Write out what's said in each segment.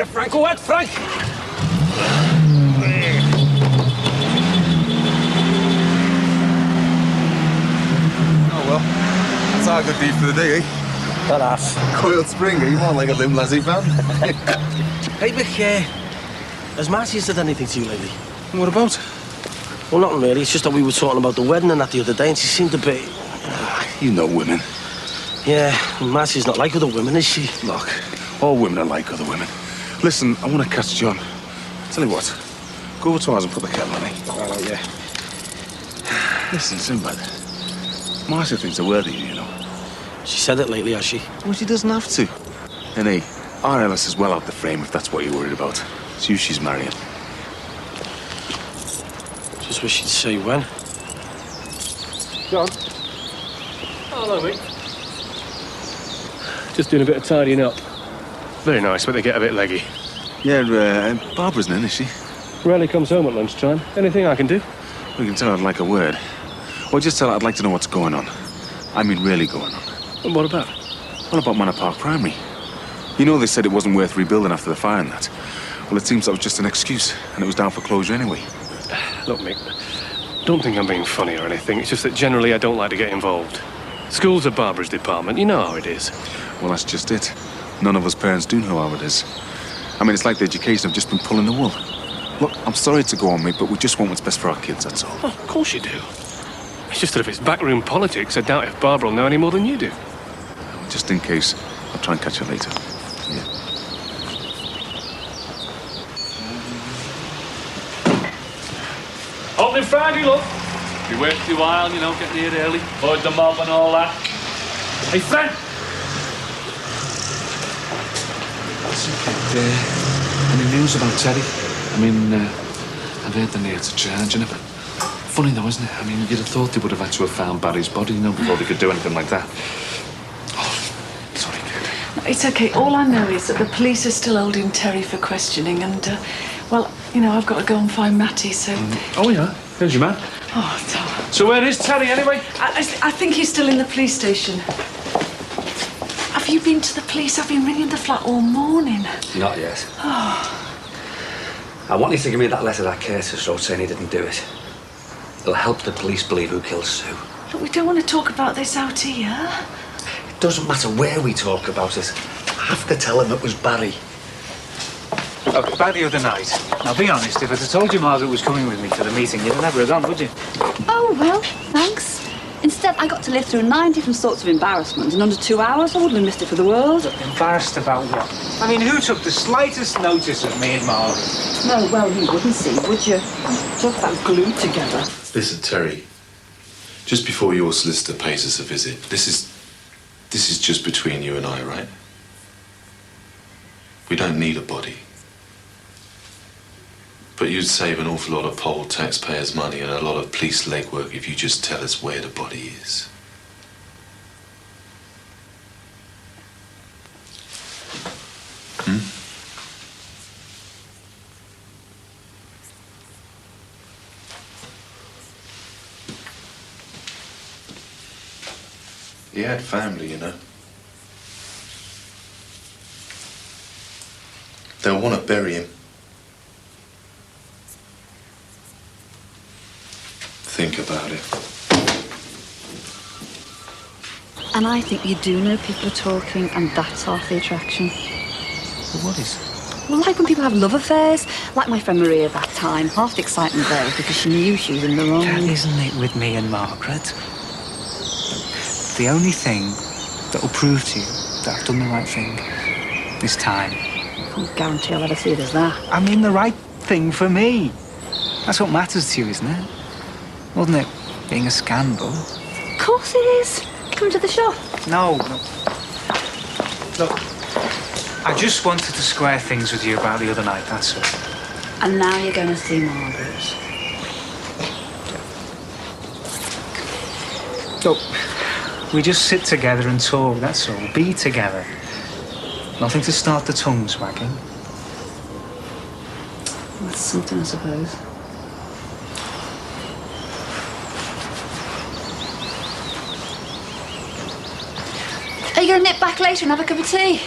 Frank, go ahead, Frank! Oh, well. That's our good deed for the day, eh? That ass. Coiled spring, eh? You want like a limb lassie fan? Hey, Vic, has Marcy said anything to you lately? What about? Well, nothing really. It's just that we were talking about the wedding and that the other day, and she seemed to be... You know women. Yeah, Marcy's not like other women, is she? Look, all women are like other women. Listen, I want to catch John. Tell you what, go over to ours and put the kettle on, eh? All right, yeah. Listen, Sinbad, Marcia thinks they're worthy of you, you know. She said it lately, has she? Well, she doesn't have to. And hey, our Ellis is well out the frame if that's what you're worried about. It's you she's marrying. Just wish she'd say when. John? Hello, mate. Just doing a bit of tidying up. Very nice, but they get a bit leggy. Yeah, Barbara's in, is she? Rarely comes home at lunchtime. Anything I can do? We can tell her I'd like a word. Or just tell her I'd like to know what's going on. I mean, really going on. And what about? What about Manor Park Primary? You know they said it wasn't worth rebuilding after the fire and that. Well, it seems that was just an excuse, and it was down for closure anyway. Look, Mick, don't think I'm being funny or anything. It's just that generally I don't like to get involved. School's are Barbara's department. You know how it is. Well, that's just it. None of us parents do know how it is. I mean, it's like the education have just been pulling the wool. Look, I'm sorry to go on, mate, but we just want what's best for our kids, that's all. Oh, of course you do. It's just that if it's backroom politics, I doubt if Barbara will know any more than you do. Just in case, I'll try and catch her later. Yeah. Opening Friday, love. We worked a while, you know, getting here early. Avoid the mob and all that. Hey, friend! Any news about Teddy? I mean, I've heard they're near to charging him. Funny though, isn't it? I mean, you'd have thought they would have had to have found Barry's body, you know, before they could do anything like that. Oh, sorry, kid. It's okay. All I know is that the police are still holding Terry for questioning and, well, you know, I've got to go and find Matty, so... Oh, yeah? There's your man. Oh, Tom. So where is Terry, anyway? I think he's still in the police station. Have you been to the police? I've been ringing the flat all morning. Not yet. Oh. I want you to give me that letter that Curtis wrote saying he didn't do it. It'll help the police believe who killed Sue. Look, we don't want to talk about this out here. It doesn't matter where we talk about it. I have to tell him it was Barry. Oh, about the other night. Now, be honest, if I'd have told you Margaret was coming with me to the meeting, you'd never have gone, would you? Oh, well, thanks. Instead, I got to live through 9 different sorts of embarrassment in under 2 hours. I wouldn't have missed it for the world. Embarrassed about what? I mean, who took the slightest notice of me and Margaret? No, well, you wouldn't see, would you? Just that glued together. Listen, Terry, just before your solicitor pays us a visit, this is just between you and I, right? We don't need a body. But you'd save an awful lot of poll taxpayers' money and a lot of police legwork if you just tell us where the body is. He had family, you know. They'll want to bury him. Think about it. And I think you do know people are talking, and that's half the attraction. Well, what is? Well, like when people have love affairs, like my friend Maria that time. Half the excitement there was because she knew she was in the wrong. Isn't it with me and Margaret? The only thing that will prove to you that I've done the right thing this time. I can't guarantee I'll ever see it as that. I mean, the right thing for me. That's what matters to you, isn't it? Wasn't it being a scandal? Of course it is. Come to the shop. No. Look, I just wanted to square things with you about the other night, that's all. And now you're going to see Margaret. Look, we just sit together and talk, that's all. Be together. Nothing to start the tongues wagging. That's something, I suppose. Are you going to nip back later and have a cup of tea?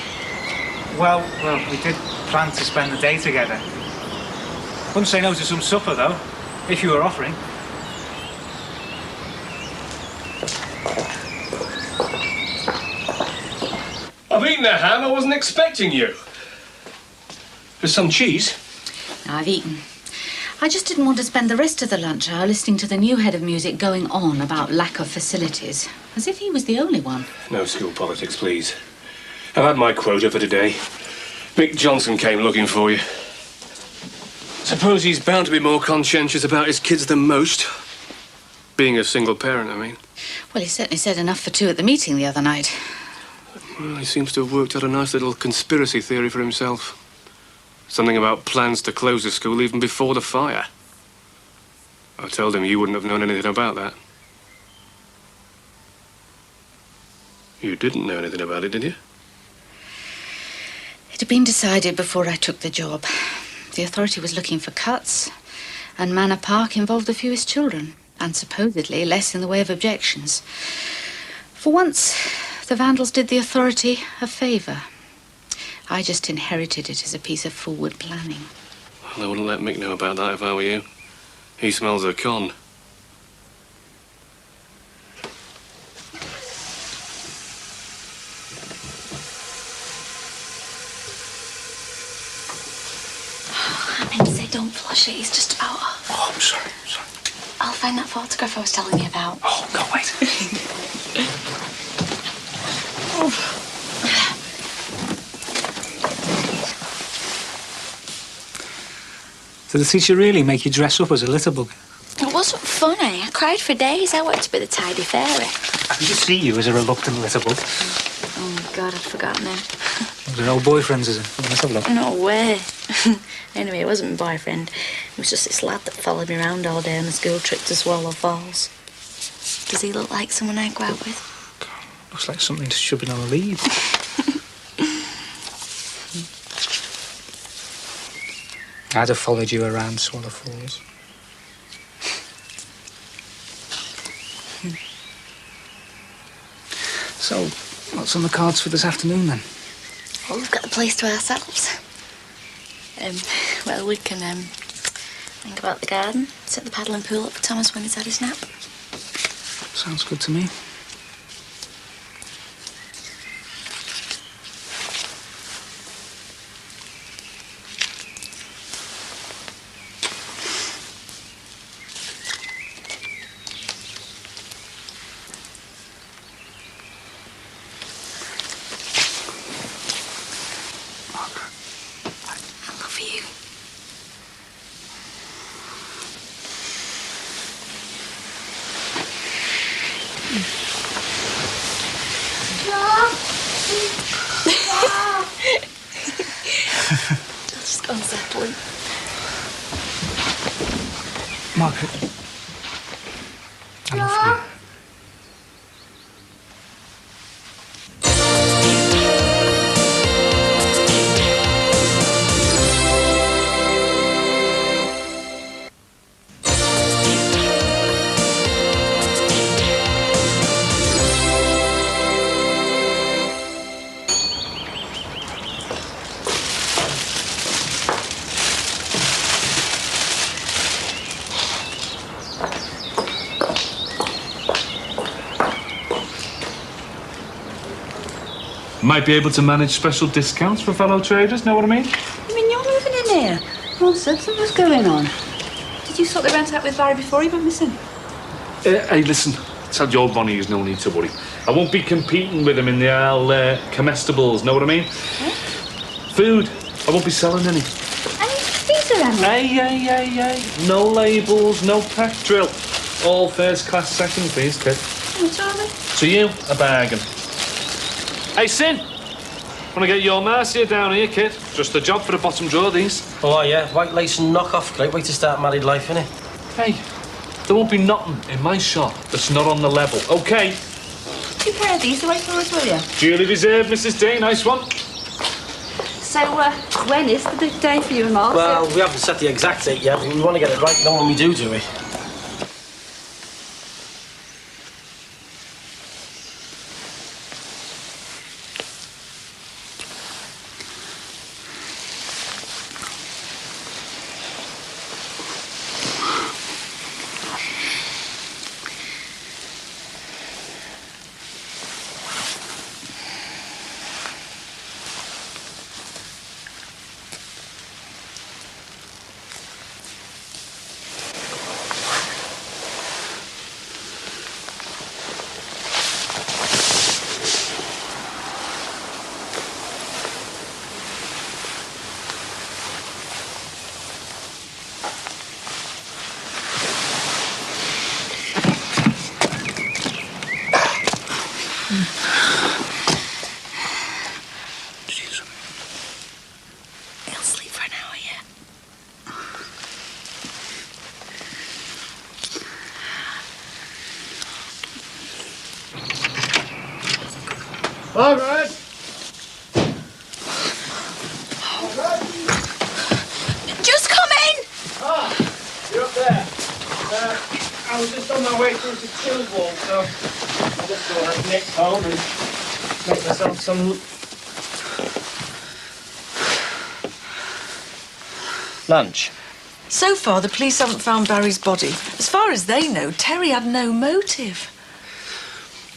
Well, we did planned to spend the day together. Wouldn't say no to some supper, though, if you were offering. I've eaten a ham. I wasn't expecting you. There's some cheese. No, I've eaten. I just didn't want to spend the rest of the lunch hour listening to the new head of music going on about lack of facilities, as if he was the only one. No school politics, please. I've had my quota for today. Mick Johnson came looking for you. Suppose he's bound to be more conscientious about his kids than most. Being a single parent, I mean. Well, he certainly said enough for two at the meeting the other night. Well, he seems to have worked out a nice little conspiracy theory for himself. Something about plans to close the school even before the fire. I told him you wouldn't have known anything about that. You didn't know anything about it, did you? It had been decided before I took the job. The authority was looking for cuts, and Manor Park involved the fewest children, and supposedly less in the way of objections. For once, the Vandals did the authority a favour. I just inherited it as a piece of forward planning. Well, I wouldn't let Mick know about that if I were you. He smells a con. I meant to say don't flush it, he's just about off. Oh, I'm sorry. I'll find that photograph I was telling you about. Oh, no, wait. Did the teacher really make you dress up as a litter bug? It wasn't funny. I cried for days. I wanted to be the tidy fairy. I can just see you as a reluctant litter bug. Oh, my God, I'd forgotten him. Was there no boyfriends, is it? Let's have a look. No way. Anyway, it wasn't my boyfriend. It was just this lad that followed me around all day on a school trip to Swallow Falls. Does he look like someone I'd go out with? Looks like something shoving on a lead. I'd have followed you around Swallow Falls. So, what's on the cards for this afternoon, then? Well, we've got the place to ourselves. Well, we can think about the garden, set the paddling pool up for Thomas when he's had his nap. Sounds good to me. Just unsettling. Margaret. I love you. Might be able to manage special discounts for fellow traders, know what I mean? You mean you're moving in here? Well, something was going on. Did you sort the rent out with Barry before he went missing? Hey, listen, tell your Ronnie there's no need to worry. I won't be competing with him in the Isle comestibles, know what I mean? Food, I won't be selling any. These are Emma. Hey. No labels, no pack drill. All first class second, please, kid. What are they? To you, a bargain. Hey, Sin! Wanna get your Marcia down here, kid? Just a job for the bottom drawer, these. Oh, yeah, white lace and knock-off. Great way to start married life, innit? Hey, there won't be nothing in my shop that's not on the level, okay? 2 pair of these to wait for us, will you? Duly reserved, Mrs. D. Nice one. So, when is the big day for you and Marcia? Well, we haven't set the exact date yet, but we want to get it right, know when we do it. Margaret! Just come in! Ah, you're up there. I was just on my way through to Chillwall, so I just thought I'd nick home and make myself some lunch. So far, the police haven't found Barry's body. As far as they know, Terry had no motive.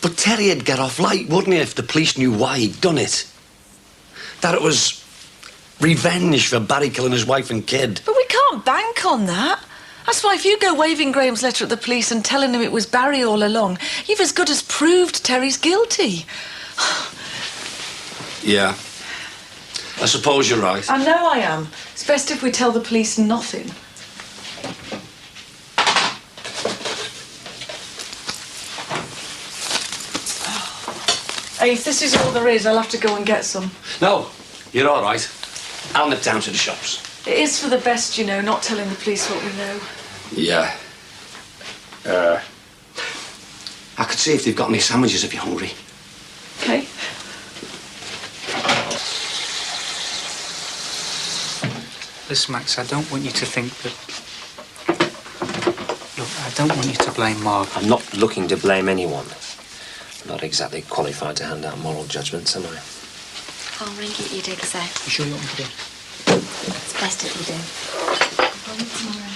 But Terry'd get off light, wouldn't he, if the police knew why he'd done it? That it was revenge for Barry killing his wife and kid. But we can't bank on that. That's why if you go waving Graham's letter at the police and telling him it was Barry all along, you've as good as proved Terry's guilty. Yeah. I suppose you're right. I know I am. It's best if we tell the police nothing. Hey, if this is all there is, I'll have to go and get some. No, you're all right. I'll nip down to the shops. It is for the best, you know, not telling the police what we know. Yeah. I could see if they've got any sandwiches if you're hungry. Okay. Listen, Max, I don't want you to think that... Look, I don't want you to blame Mark. I'm not looking to blame anyone. I'm not exactly qualified to hand out moral judgments, am I? I'll ring you, dig, so. You sure you want me to do? It's best if you do. I'll call you tomorrow.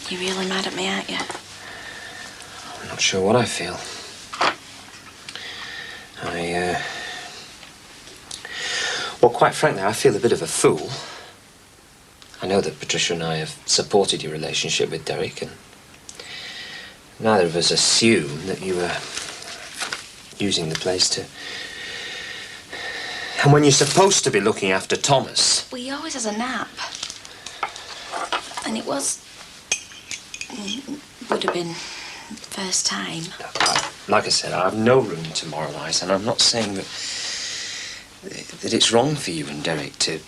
You're really mad at me, aren't you? I'm not sure what I feel. Well, quite frankly, I feel a bit of a fool. I know that Patricia and I have supported your relationship with Derek, and neither of us assumed that you were using the place to... And when you're supposed to be looking after Thomas... Well, he always has a nap. And it was... would have been first time. Like I said, I have no room to moralise, and I'm not saying that it's wrong for you and Derek to...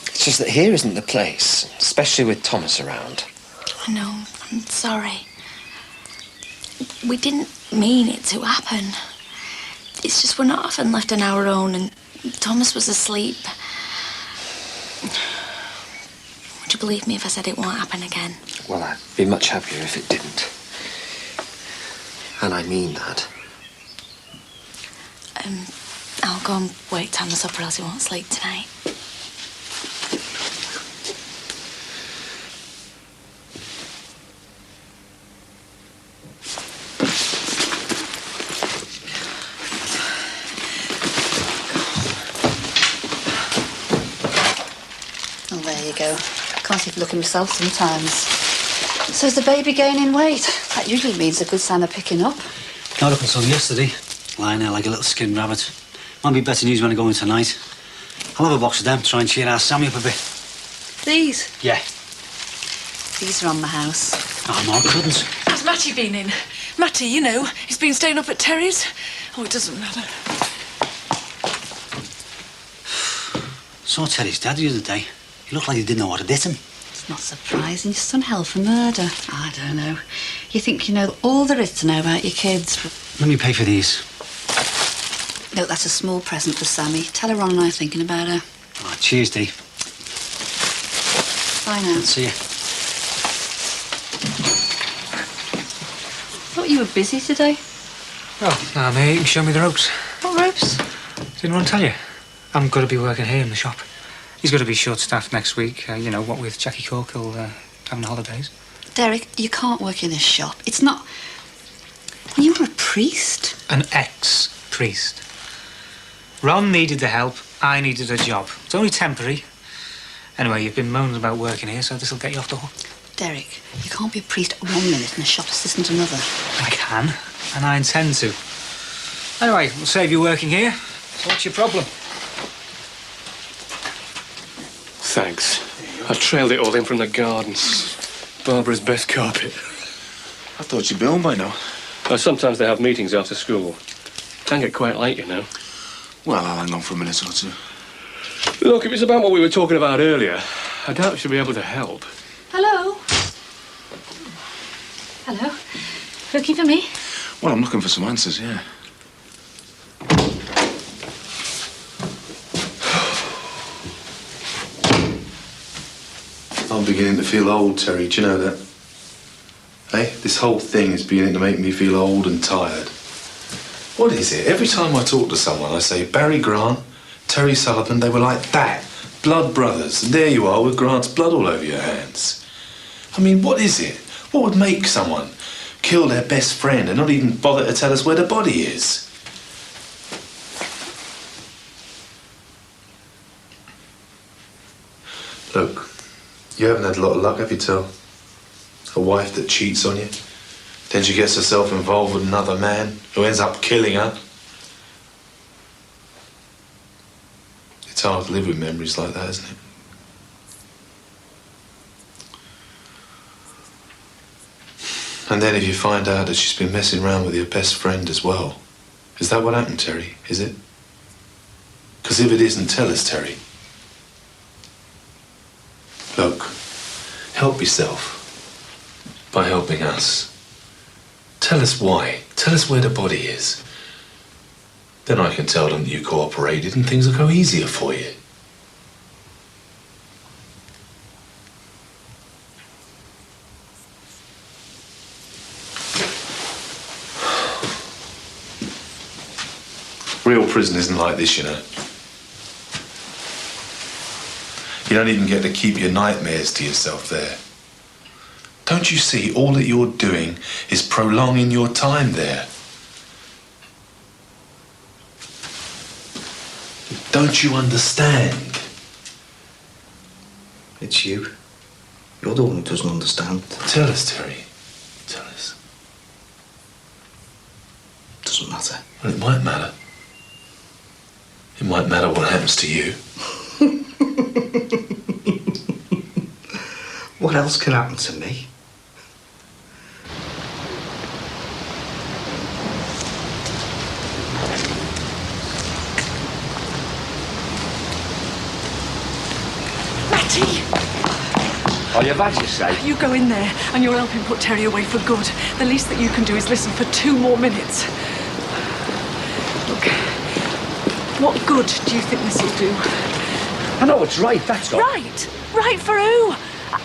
It's just that here isn't the place, especially with Thomas around. I know. I'm sorry. We didn't mean it to happen. It's just we're not often left on our own, and Thomas was asleep. Would you believe me if I said it won't happen again? Well, I'd be much happier if it didn't. And I mean that. I'll go and wake Thomas up or else he won't sleep tonight. Oh, there you go. Can't even look at myself sometimes. So is the baby gaining weight? That usually means a good sign of picking up. Not up until yesterday. Lying there like a little skinned rabbit. Might be better news when I go in tonight. I'll have a box of them, try and cheer our Sammy up a bit. These? Yeah. These are on the house. Oh, Mark couldn't. Has Matty been in? Matty, you know, he's been staying up at Terry's. Oh, it doesn't matter. Saw Terry's dad the other day. He looked like he didn't know what had hit him. It's not surprising. Your son held for murder. I don't know. You think you know all there is to know about your kids. Let me pay for these. Look, that's a small present for Sammy. Tell her Ron and I are thinking about her. Oh, cheers, Dee. Bye now. See ya. Thought you were busy today. Oh, now, mate, you can show me the ropes. What ropes? Didn't want to tell you. I'm going to be working here in the shop. He's going to be short-staffed next week, you know, what with Jackie Corkill having the holidays. Derek, you can't work in this shop. It's not... You were a priest. An ex-priest. Ron needed the help, I needed a job. It's only temporary. Anyway, you've been moaning about working here, so this'll get you off the hook. Derek, you can't be a priest 1 minute and a shop assistant another. I can, and I intend to. Anyway, we'll save you working here. So what's your problem? Thanks. I trailed it all in from the gardens. Barbara's best carpet. I thought you'd be home by now. Sometimes they have meetings after school. Can get quite late, you know. Well, I'll hang on for a minute or two. Look, if it's about what we were talking about earlier, I doubt she'll be able to help. Hello? Hello? Looking for me? Well, I'm looking for some answers, yeah. I'm beginning to feel old, Terry. Do you know that? Hey, this whole thing is beginning to make me feel old and tired. What is it? Every time I talk to someone, I say Barry Grant, Terry Sullivan, they were like that. Blood brothers. And there you are with Grant's blood all over your hands. I mean, what is it? What would make someone kill their best friend and not even bother to tell us where the body is? Look, you haven't had a lot of luck, have you, Tel? A wife that cheats on you, then she gets herself involved with another man who ends up killing her. It's hard to live with memories like that, isn't it? And then if you find out that she's been messing around with your best friend as well. Is that what happened, Terry? Is it? Because if it isn't, tell us, Terry. Look, help yourself by helping us. Tell us why. Tell us where the body is. Then I can tell them that you cooperated and things will go easier for you. Real prison isn't like this, you know. You don't even get to keep your nightmares to yourself there. Don't you see all that you're doing is prolonging your time there? Don't you understand? It's you. You're the one who doesn't understand. Tell us, Terry. Tell us. Doesn't matter. Well, it might matter. It might matter what happens to you. What else can happen to me? Matty! Oh, you've had your say. You go in there and you'll help him put Terry away for good. The least that you can do is listen for 2 more minutes. Look, what good do you think this will do? I know it's right, that's all. Right? Right for who?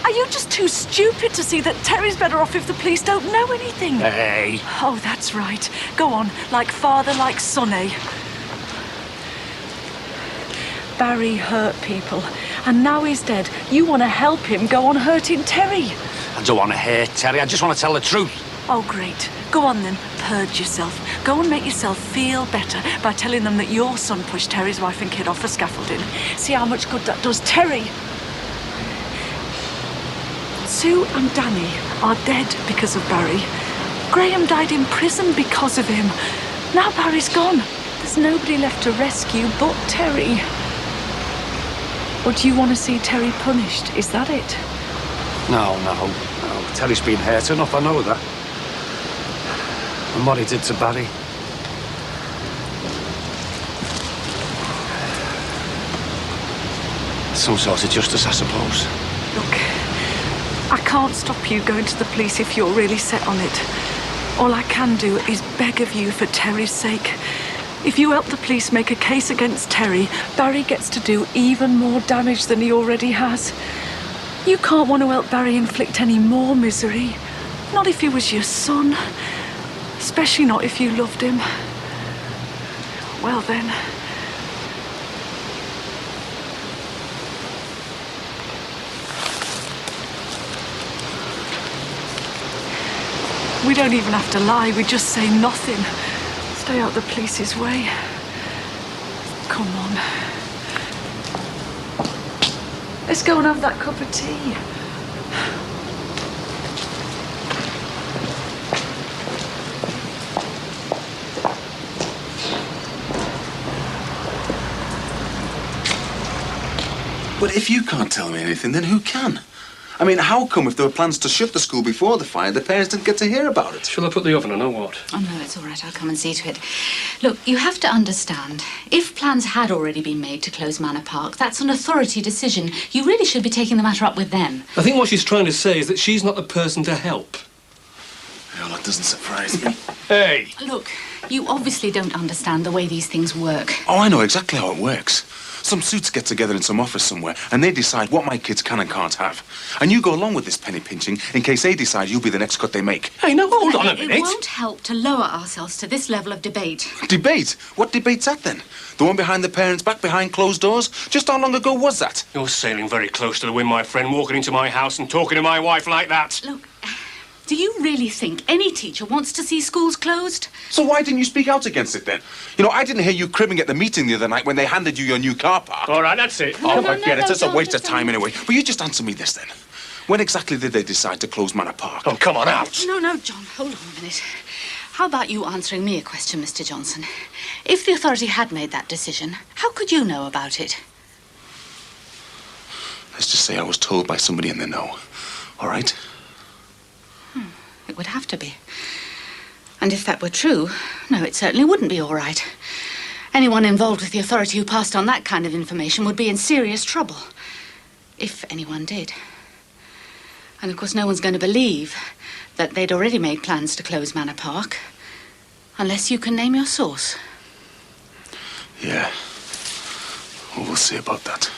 Are you just too stupid to see that Terry's better off if the police don't know anything? Hey. Oh, that's right. Go on, like father, like son, eh? Barry hurt people, and now he's dead. You want to help him go on hurting Terry? I don't want to hurt Terry, I just want to tell the truth. Oh, great. Go on then, purge yourself. Go and make yourself feel better by telling them that your son pushed Terry's wife and kid off the scaffolding. See how much good that does Terry. Sue and Danny are dead because of Barry. Graham died in prison because of him. Now Barry's gone. There's nobody left to rescue but Terry. Or do you want to see Terry punished? Is that it? No. Terry's been hurt enough, I know that. And what he did to Barry. Some sort of justice, I suppose. Look, I can't stop you going to the police if you're really set on it. All I can do is beg of you for Terry's sake. If you help the police make a case against Terry, Barry gets to do even more damage than he already has. You can't want to help Barry inflict any more misery. Not if he was your son. Especially not if you loved him. Well then. We don't even have to lie, we just say nothing. Stay out the police's way. Come on. Let's go and have that cup of tea. But if you can't tell me anything, then who can? I mean, how come if there were plans to shut the school before the fire, the parents didn't get to hear about it? Shall I put the oven on or what? Oh, no, it's all right. I'll come and see to it. Look, you have to understand, if plans had already been made to close Manor Park, that's an authority decision. You really should be taking the matter up with them. I think what she's trying to say is that she's not the person to help. Well, that doesn't surprise me. Hey! Look, you obviously don't understand the way these things work. Oh, I know exactly how it works. Some suits get together in some office somewhere, and they decide what my kids can and can't have. And you go along with this penny pinching in case they decide you'll be the next cut they make. Hey, now hold on a minute. It won't help to lower ourselves to this level of debate. Debate? What debate's that then? The one behind the parents' back, behind closed doors? Just how long ago was that? You're sailing very close to the wind, my friend, walking into my house and talking to my wife like that. Look, do you really think any teacher wants to see schools closed? So why didn't you speak out against it then? You know, I didn't hear you cribbing at the meeting the other night when they handed you your new car park. All right, that's it. Oh, forget it. It's a waste of time anyway. But you just answer me this then. When exactly did they decide to close Manor Park? Oh, come on out. No, John, hold on a minute. How about you answering me a question, Mr. Johnson? If the authority had made that decision, how could you know about it? Let's just say I was told by somebody in the know. All right? It would have to be. And if that were true, no, it certainly wouldn't be all right. Anyone involved with the authority who passed on that kind of information would be in serious trouble. If anyone did. And of course, no one's going to believe that they'd already made plans to close Manor Park. Unless you can name your source. Yeah. Well, we'll see about that.